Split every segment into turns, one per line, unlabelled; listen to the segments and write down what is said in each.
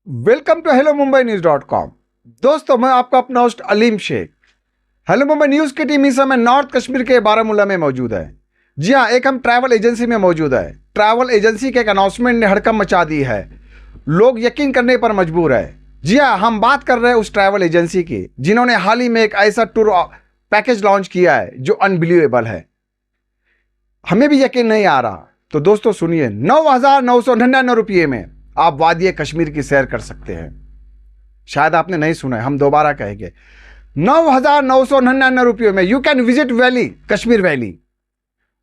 Welcome to hello Mumbai news dot com. दोस्तों, मैं आपका अपना host Aleem Shaikh. Hello Mumbai news की टीम इस समय नॉर्थ कश्मीर के बारामूला में मौजूद है। जी हाँ, एक हम ट्रैवल एजेंसी में मौजूद है। ट्रैवल एजेंसी के एक अनाउंसमेंट ने हड़कंप मचा दी है। लोग यकीन करने पर मजबूर है। जी हाँ, हम बात कर रहे हैं उस ट्रैवल एजेंसी की जिन्होंने हाल ही में एक ऐसा टूर पैकेज लॉन्च किया है जो अनबिलीवेबल है। हमें भी यकीन नहीं आ रहा। तो दोस्तों सुनिए, 9,999 रुपये में आप वादिय कश्मीर की सैर कर सकते हैं। शायद आपने नहीं सुना है, हम दोबारा कहेंगे। 9,999 रुपये में you can visit valley, Kashmir valley,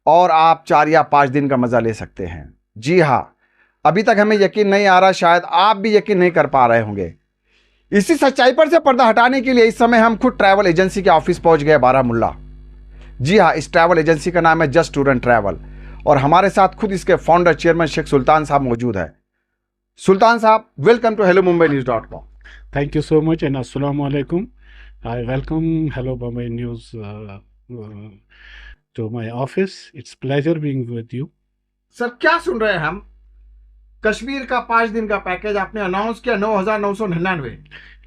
और आप 4 या 5 दिन का मजा ले सकते हैं। जी हाँ, अभी तक हमें यकीन नहीं आ रहा, शायद आप भी यकीन नहीं कर पा रहे होंगे। इसी सच्चाई पर से पर्दा हटाने के लिए इस समय हम खुद ट्रैवल एजेंसी के ऑफिस पहुंच गए बारामूला। जी हाँ, इस ट्रैवल एजेंसी का नाम है जस्ट टूर एंड ट्रैवल, और हमारे साथ खुद इसके फाउंडर चेयरमैन शेख सुल्तान साहब मौजूद है। सुल्तान साहब, welcome to hello Mumbai news dot com.
Thank you so much and Assalamu alaikum. I welcome Hello Bombay News to my office. It's pleasure being with you.
Sir, क्या सुन रहे हैं हम? कश्मीर का 5 दिन का पैकेज आपने अनाउंस किया 9,999।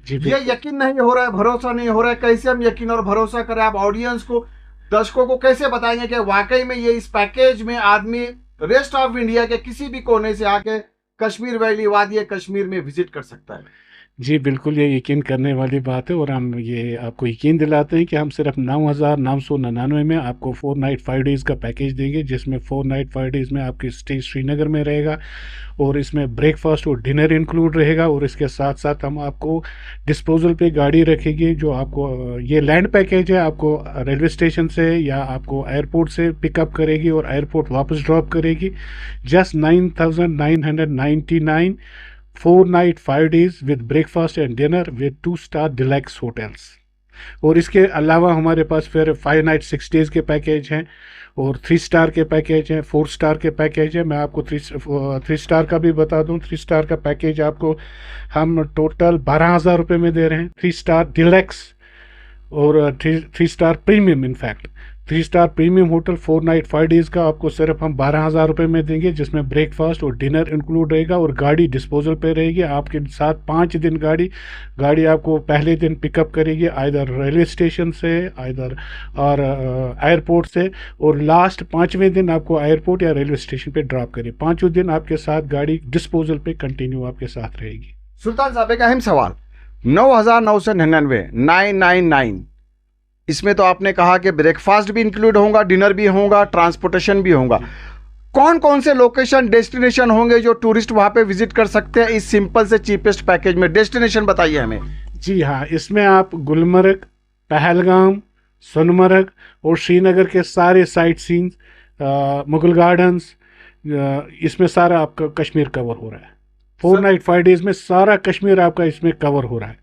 जी
ये
बिल्कुल।
यकीन नहीं हो रहा है, भरोसा नहीं हो रहा है। कैसे हम यकीन और भरोसा करें? आप ऑडियंस को, दर्शकों को कैसे बताएंगे कि वाकई में ये इस पैकेज में आदमी रेस्ट ऑफ इंडिया के किसी भी कोने से आके कश्मीर वैली, वादी कश्मीर में विजिट कर सकता है?
जी बिल्कुल, ये यकीन करने वाली बात है और हम ये आपको यकीन दिलाते हैं कि हम सिर्फ 9,999 में आपको 4 नाइट 5 डेज़ का पैकेज देंगे, जिसमें 4 नाइट 5 डेज़ में आपकी स्टे श्रीनगर में रहेगा और इसमें ब्रेकफास्ट और डिनर इंक्लूड रहेगा। और इसके साथ साथ हम आपको डिस्पोजल पे गाड़ी रखेंगे जो आपको, ये लैंड पैकेज है, आपको रेलवे स्टेशन से या आपको एयरपोर्ट से पिकअप करेगी और एयरपोर्ट वापस ड्रॉप करेगी। Just 9,999, 4 night 5 days with breakfast and dinner with 2 star Deluxe hotels. और इसके अलावा हमारे पास फिर 5 नाइट 6 डेज़ के पैकेज हैं और 3 स्टार के पैकेज हैं, 4 स्टार के पैकेज हैं। मैं आपको 3 स्टार का भी बता दूं। 3 स्टार का पैकेज आपको हम टोटल 12,000 रुपये में दे रहे हैं। 3 स्टार डिलैक्स और 3 star premium, in fact 3 star premium hotel 4 night 5 days का आपको सिर्फ हम 12,000 रुपये में देंगे, जिसमें ब्रेकफास्ट और डिनर इंक्लूड रहेगा और गाड़ी डिस्पोजल पे रहेगी। आपके साथ 5 दिन गाड़ी आपको पहले दिन पिकअप करेगी आइदर रेलवे स्टेशन से, आइदर और एयरपोर्ट से, और लास्ट 5वें दिन आपको एयरपोर्ट या रेलवे स्टेशन पे ड्रॉप करेगी। 5 दिन आपके साथ गाड़ी डिस्पोजल पे कंटिन्यू आपके साथ रहेगी।
सुल्तान साहब, एक अहम सवाल। 9,999, 999, इसमें तो आपने कहा कि ब्रेकफास्ट भी इंक्लूड होगा, डिनर भी होगा, ट्रांसपोर्टेशन भी होगा। कौन कौन से लोकेशन, डेस्टिनेशन होंगे जो टूरिस्ट वहां पे विजिट कर सकते हैं इस सिंपल से चीपेस्ट पैकेज में? डेस्टिनेशन बताइए हमें।
जी हाँ, इसमें आप गुलमर्ग, पहलगाम, सोनमर्ग और श्रीनगर के सारे साइट सीन्स, मुगल गार्डन्स, इसमें सारा आपका कश्मीर कवर हो रहा है। 4 नाइट 5 डेज़ में सारा कश्मीर आपका इसमें कवर हो रहा है।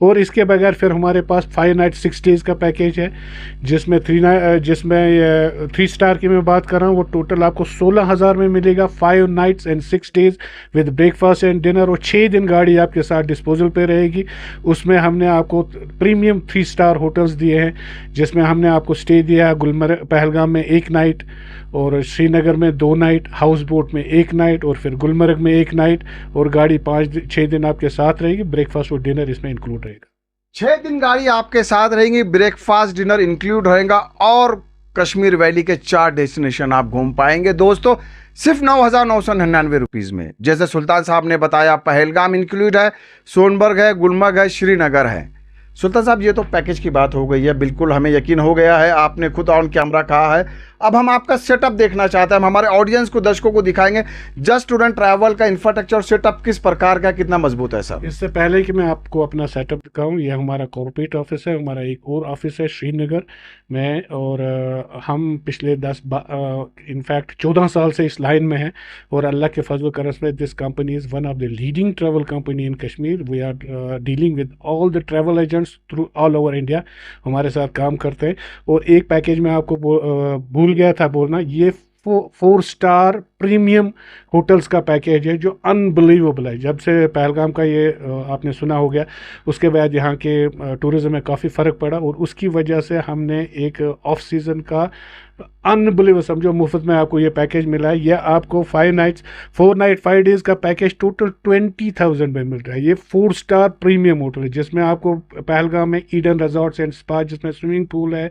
और इसके बगैर फिर हमारे पास 5 नाइट 6 डेज़ का पैकेज है, जिसमें 3 स्टार की मैं बात कर रहा हूँ। वो टोटल आपको 16,000 में मिलेगा, 5 nights and 6 days with breakfast and dinner, और 6 दिन गाड़ी आपके साथ डिस्पोजल पे रहेगी। उसमें हमने आपको प्रीमियम 3 स्टार होटल्स दिए हैं, जिसमें हमने आपको स्टे दिया है गुलमर्ग, पहलगाम में 1 नाइट, और श्रीनगर में 2 नाइट, हाउस बोट में 1 नाइट, और फिर गुलमर्ग में 1 नाइट, और गाड़ी 5-6 दिन आपके साथ रहेगी। ब्रेकफास्ट और डिनर इसमें इंक्लूड रहेगा।
6 दिन गाड़ी आपके साथ रहेंगी, ब्रेकफास्ट डिनर इंक्लूड रहेगा, और कश्मीर वैली के 4 डेस्टिनेशन आप घूम पाएंगे दोस्तों सिर्फ 9,999 रुपीज़ में। जैसे सुल्तान साहब ने बताया, पहलगाम इंक्लूड है, सोनबर्ग है, गुलमर्ग है, श्रीनगर है। सुल्तान साहब, ये तो पैकेज की बात हो गई है, बिल्कुल हमें यकीन हो गया है, आपने खुद ऑन कैमरा कहा है। अब हम आपका सेटअप देखना चाहते हैं। हम हमारे ऑडियंस को, दर्शकों को दिखाएंगे जस्ट टूर एंड ट्रैवल का इंफ्रास्ट्रक्चर सेटअप किस प्रकार का, कितना मजबूत है सर।
इससे पहले कि मैं आपको अपना सेटअप दिखाऊं, ये हमारा कॉर्पोरेट ऑफिस है। हमारा एक और ऑफिस है श्रीनगर में, और हम पिछले 10 इनफैक्ट 14 साल से इस लाइन में हैं, और अल्लाह के फजल करम से this company is one of the leading travel company in Kashmir. We are dealing with all the travel agents through all over India, हमारे साथ काम करते हैं। और एक पैकेज में आपको भूल गया था बोलना, ये 4 स्टार प्रीमियम होटल्स का पैकेज है जो अनबिलीवेबल है। जब से पहलगाम का ये आपने सुना हो गया, उसके बाद यहाँ के टूरिज़्म में काफ़ी फ़र्क पड़ा और उसकी वजह से हमने एक ऑफ सीज़न का अनबिलीवेबल, समझो मुफ्त में आपको ये पैकेज मिला है। यह आपको 5 नाइट्स 4 नाइट 5 डेज़ का पैकेज टोटल 20,000 में मिल रहा है। ये 4 स्टार प्रीमियम होटल है जिसमें आपको पहलगाम में ईडन रिजॉर्ट्स एंड स्पा जिसमें स्विमिंग पूल है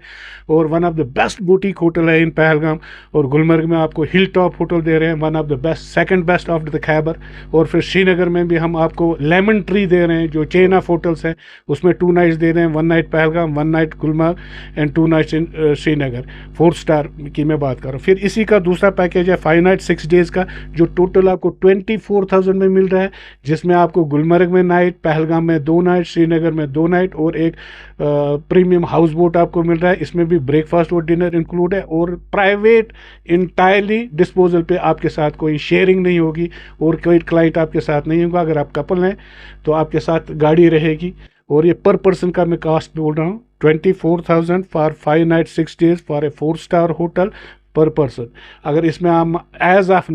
और one of the best boutique hotel है इन पहलगाम। और गुलमर्ग में आपको हिल टॉप होटल दे रहे हैं, one of the best, second best after the Khyber. और फिर श्रीनगर में भी हम आपको लेमन ट्री दे रहे हैं जो चेन ऑफ होटल्स हैं, उसमें 2 नाइट्स दे रहे हैं, 1 night Pahalgam, 1 night Gulmarg and 2 nights in Srinagar, 4 star की मैं बात कर रहा हूँ। फिर इसी का दूसरा पैकेज है 5 नाइट 6 डेज़ का जो टोटल आपको 24,000 में मिल रहा है, जिसमें आपको गुलमर्ग में नाइट, पहलगाम में 2 नाइट, श्रीनगर में 2 नाइट और एक प्रीमियम हाउस बोट आपको मिल रहा है। इसमें भी ब्रेकफास्ट और डिनर इंक्लूड है और प्राइवेट इंटायरली डिस्पोजल पे आपके साथ कोई शेयरिंग नहीं होगी और कोई क्लाइंट आपके साथ नहीं होगा। अगर आप कपल हैं तो आपके साथ गाड़ी रहेगी। और ये पर पर्सन का मैं कास्ट बोल रहा हूँ 24,000 for 5 night 6 days for a 4 star hotel पर पर्सन। अगर इसमें हम एज ऑफ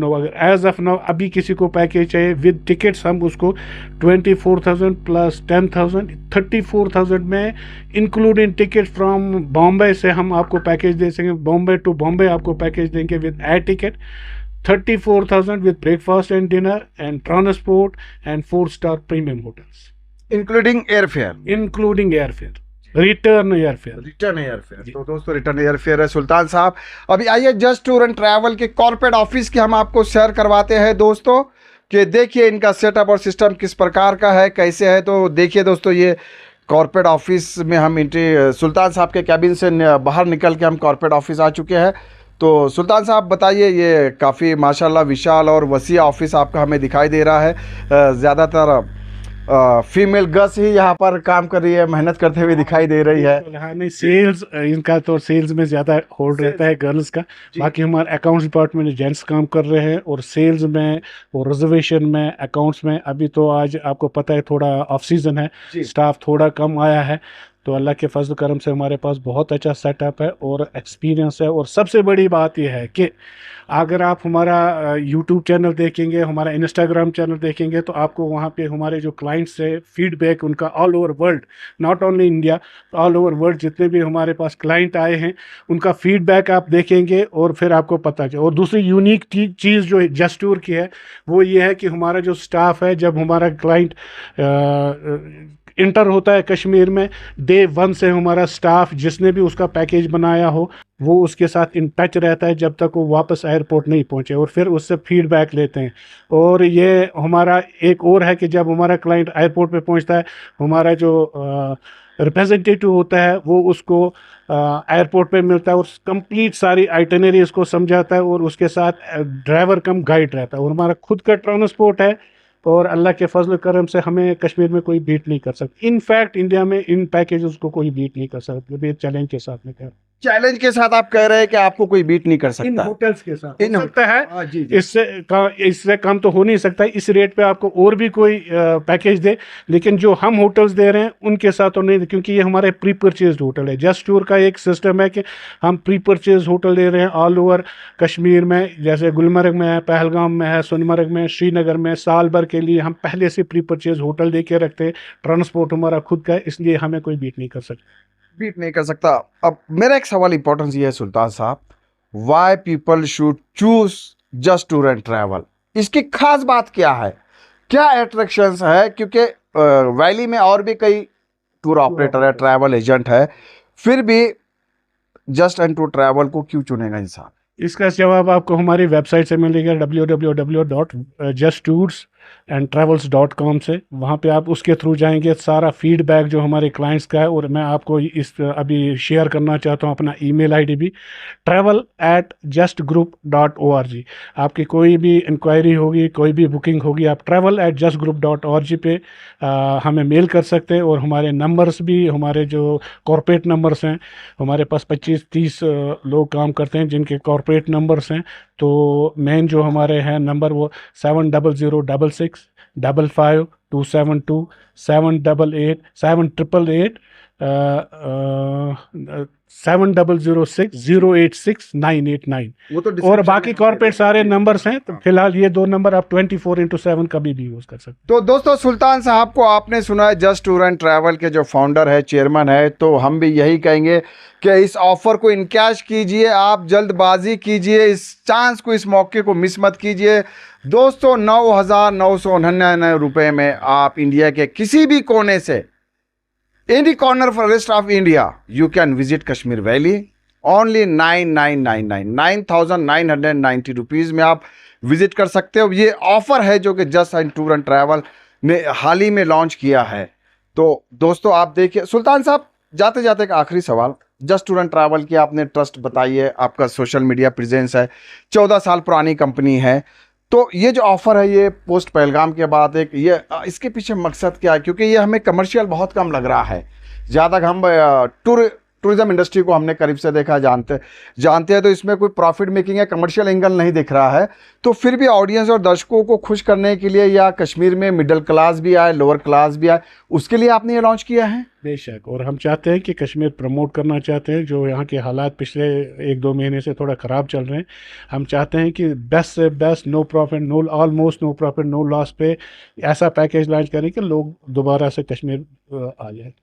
नाउ अभी किसी को पैकेज चाहिए विद टिकट्स, हम उसको 24,000 प्लस 10,000 34,000 में इंक्लूडिंग टिकट फ्रॉम बॉम्बे से हम आपको पैकेज दे सकेंगे। बॉम्बे टू बॉम्बे आपको पैकेज देंगे with air ticket 34,000 with breakfast and dinner and transport and 4 star premium hotels
including airfare,
return airfare.
तो दोस्तों रिटर्न एयरफेयर है। सुल्तान साहब, अभी आइए जस्ट टूर एंड ट्रैवल के कॉर्पोरेट ऑफिस की हम आपको शेयर करवाते हैं दोस्तों, कि देखिए इनका सेटअप और सिस्टम किस प्रकार का है, कैसे है। तो देखिए दोस्तों, ये कॉर्पोरेट ऑफिस में हम एंट्री, सुल्तान साहब के कैबिन से बाहर निकल के हम कॉर्पोरेट ऑफिस आ चुके हैं। तो सुल्तान साहब बताइए, ये काफ़ी माशाल्लाह विशाल और वसी ऑफिस आपका हमें दिखाई दे रहा है। ज़्यादातर फीमेल गर्ल्स ही यहाँ पर काम कर रही है, मेहनत करते हुए दिखाई दे रही है।
हाँ नहीं, सेल्स इनका तो सेल्स में ज़्यादा होल्ड रहता है गर्ल्स का। बाकी हमारे अकाउंट्स डिपार्टमेंट में जेंट्स काम कर रहे हैं और सेल्स में और रिजर्वेशन में, अकाउंट्स में। अभी तो आज आपको पता है थोड़ा ऑफ सीज़न है, स्टाफ थोड़ा कम आया है। तो अल्लाह के फजल करम से हमारे पास बहुत अच्छा सेटअप है और एक्सपीरियंस है। और सबसे बड़ी बात यह है कि अगर आप हमारा यूट्यूब चैनल देखेंगे, हमारा इंस्टाग्राम चैनल देखेंगे, तो आपको वहाँ पे हमारे जो क्लाइंट्स है फीडबैक उनका all over world, not only India, all over world जितने भी हमारे पास क्लाइंट आए हैं उनका फीडबैक आप देखेंगे और फिर आपको पता चले। और दूसरी यूनिक चीज़ जो जस्ट टूर की है वो ये है कि हमारा जो स्टाफ है, जब हमारा क्लाइंट इंटर होता है कश्मीर में, डे 1 से हमारा स्टाफ जिसने भी उसका पैकेज बनाया हो वो उसके साथ इन टच रहता है जब तक वो वापस एयरपोर्ट नहीं पहुंचे, और फिर उससे फीडबैक लेते हैं। और ये हमारा एक और है कि जब हमारा क्लाइंट एयरपोर्ट पे पहुंचता है, हमारा जो रिप्रेजेंटेटिव होता है वो उसको एयरपोर्ट पे मिलता है और कंप्लीट सारी आइटनरी इसको समझाता है और उसके साथ ड्राइवर कम गाइड रहता है। और हमारा खुद का ट्रांसपोर्ट है और अल्लाह के फजल करम से हमें कश्मीर में कोई बीट नहीं कर सकता। इनफैक्ट इंडिया में इन पैकेजेस को कोई बीट नहीं कर सकता। जब ये चैलेंज के साथ में कह
चैलेंज के साथ आप कह रहे हैं कि आपको कोई बीट नहीं कर सकता।
इन होटल्स के साथ
इन
हो सकता है,
जी।
इससे कम तो हो नहीं सकता। इस रेट पे आपको और भी कोई पैकेज दे, लेकिन जो हम होटल्स दे रहे हैं उनके साथ तो नहीं, क्योंकि ये हमारे प्री परचेज होटल है। जस्ट टूर का एक सिस्टम है कि हम प्री परचेज होटल दे रहे हैं ऑल ओवर कश्मीर में, जैसे गुलमर्ग में है, पहलगाम में है, सोनमर्ग में, श्रीनगर में। साल भर के लिए हम पहले से प्री परचेज होटल दे के रखते हैं। ट्रांसपोर्ट हमारा खुद का है, इसलिए हमें कोई बीट नहीं कर सकता।
अब मेरा एक सवाल इंपॉर्टेंस ये है सुल्तान साहब, why people should choose just tour and travel? इसकी खास बात क्या है, क्या अट्रैक्शंस है? क्योंकि वैली में और भी कई टूर ऑपरेटर है, ट्रैवल एजेंट है, फिर भी जस्ट एंड टूर ट्रैवल को क्यों चुनेगा इंसान?
इसका जवाब आपको हमारी वेबसाइट से मिलेगा www.justtoursandtravels.com से। वहाँ पे आप उसके थ्रू जाएंगे, सारा फीडबैक जो हमारे क्लाइंट्स का है। और मैं आपको इस अभी शेयर करना चाहता हूँ अपना ईमेल आईडी भी, travel@justgroup.org। आपकी कोई भी इंक्वायरी होगी, कोई भी बुकिंग होगी, आप travel@justgroup.org पे हमें मेल कर सकते हैं। और हमारे नंबर्स भी, हमारे जो कॉर्पोरेट नंबर्स हैं, हमारे पास 25-30 लोग काम करते हैं जिनके कॉर्पोरेट नंबर्स हैं। तो मेन जो हमारे हैं नंबर वो 700655 272-788-788 7006086-989।
वो तो
और
description
बाकी
में
कॉर्पोरेट सारे नंबर्स हैं, तो फिलहाल ये 2 नंबर आप 24/7 कभी भी यूज कर सकते हैं।
तो दोस्तों, सुल्तान साहब को आपने सुना है, जस्ट टूर एंड ट्रैवल के जो फाउंडर है, चेयरमैन है, तो हम भी यही कहेंगे कि इस ऑफर को इनकैश कीजिए, आप जल्दबाजी कीजिए, इस चांस को, इस मौके को मिस मत कीजिए। दोस्तों, 9,999 रुपये में आप इंडिया के किसी भी कोने से, any corner for rest of India, you can visit Kashmir valley only 9,990 rupees में आप विजिट कर सकते हो। ये ऑफर है जो कि just and tour and travel ने हाल ही में लॉन्च किया है। तो दोस्तों, आप देखिए, सुल्तान साहब, जाते जाते एक आखिरी सवाल, जस्ट टूर एंड ट्रैवल की आपने ट्रस्ट बताई है, आपका सोशल मीडिया प्रेजेंस है, 14 साल पुरानी कंपनी है, तो ये जो ऑफ़र है, ये पोस्ट पहलगाम के बाद एक, ये इसके पीछे मकसद क्या है? क्योंकि ये हमें कमर्शियल बहुत कम लग रहा है, ज़्यादा हम टूरिज़्म इंडस्ट्री को हमने करीब से देखा, जानते हैं, तो इसमें कोई प्रॉफिट मेकिंग या कमर्शियल एंगल नहीं दिख रहा है। तो फिर भी ऑडियंस और दर्शकों को खुश करने के लिए, या कश्मीर में मिडिल क्लास भी आए, लोअर क्लास भी आए, उसके लिए आपने ये लॉन्च किया है?
बेशक, और हम चाहते हैं कि कश्मीर प्रमोट करना चाहते हैं, जो यहाँ के हालात पिछले 1-2 महीने से थोड़ा ख़राब चल रहे हैं। हम चाहते हैं कि बेस्ट से best, no profit, almost no profit no loss पे ऐसा पैकेज लॉन्च करें कि लोग दोबारा से कश्मीर आ जाए।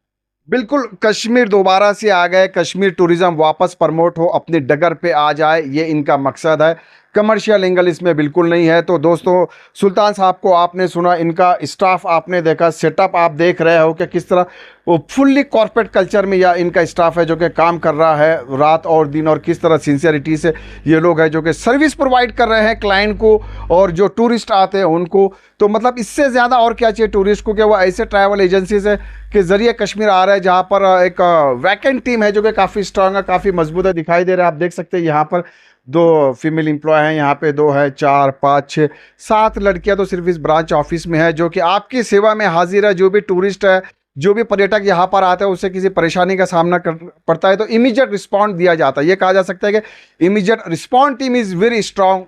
बिल्कुल, कश्मीर दोबारा से आ गए, कश्मीर टूरिज्म वापस प्रमोट हो, अपनी डगर पे आ जाए, ये इनका मकसद है। कमर्शियल एंगल इसमें बिल्कुल नहीं है। तो दोस्तों, सुल्तान साहब को आपने सुना, इनका स्टाफ आपने देखा, सेटअप आप देख रहे हो कि किस तरह वो फुल्ली कॉर्पोरेट कल्चर में या इनका स्टाफ है जो कि काम कर रहा है रात और दिन, और किस तरह सिंसियरिटी से ये लोग हैं जो कि सर्विस प्रोवाइड कर रहे हैं क्लाइंट को और जो टूरिस्ट आते हैं उनको। तो मतलब इससे ज़्यादा और क्या चाहिए टूरिस्ट को, कि वो ऐसे ट्रैवल एजेंसी से के ज़रिए कश्मीर आ रहा है जहाँ पर एक वैकेंट टीम है जो कि काफ़ी स्ट्रांग है, काफ़ी मजबूत है, दिखाई दे रहा है। आप देख सकते हैं यहाँ पर 2 फीमेल एम्प्लॉय हैं, यहाँ पे 2 है, 4, 5, 6, 7 लड़कियाँ तो सिर्फ इस ब्रांच ऑफिस में है जो कि आपकी सेवा में हाजिर है। जो भी टूरिस्ट है, जो भी पर्यटक यहाँ पर आता है, उससे किसी परेशानी का सामना कर पड़ता है तो इमीडिएट रिस्पॉन्ड दिया जाता है। ये कहा जा सकता है कि immediate respond team is very strong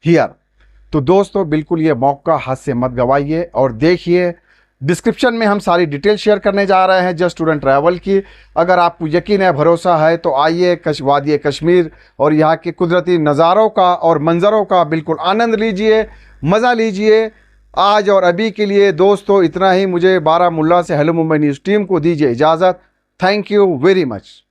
here. तो दोस्तों, बिल्कुल ये मौका हाथ से मत गवाइए, और देखिए डिस्क्रिप्शन में हम सारी डिटेल शेयर करने जा रहे हैं जस्ट टूर एंड ट्रैवल की। अगर आपको यकीन है, भरोसा है, तो आइए वादिय कश्मीर और यहाँ के कुदरती नज़ारों का और मंज़रों का बिल्कुल आनंद लीजिए, मज़ा लीजिए। आज और अभी के लिए दोस्तों इतना ही। मुझे बारामुल्ला से हेलो मुंबई न्यूज़ टीम को दीजिए इजाज़त। Thank you very much.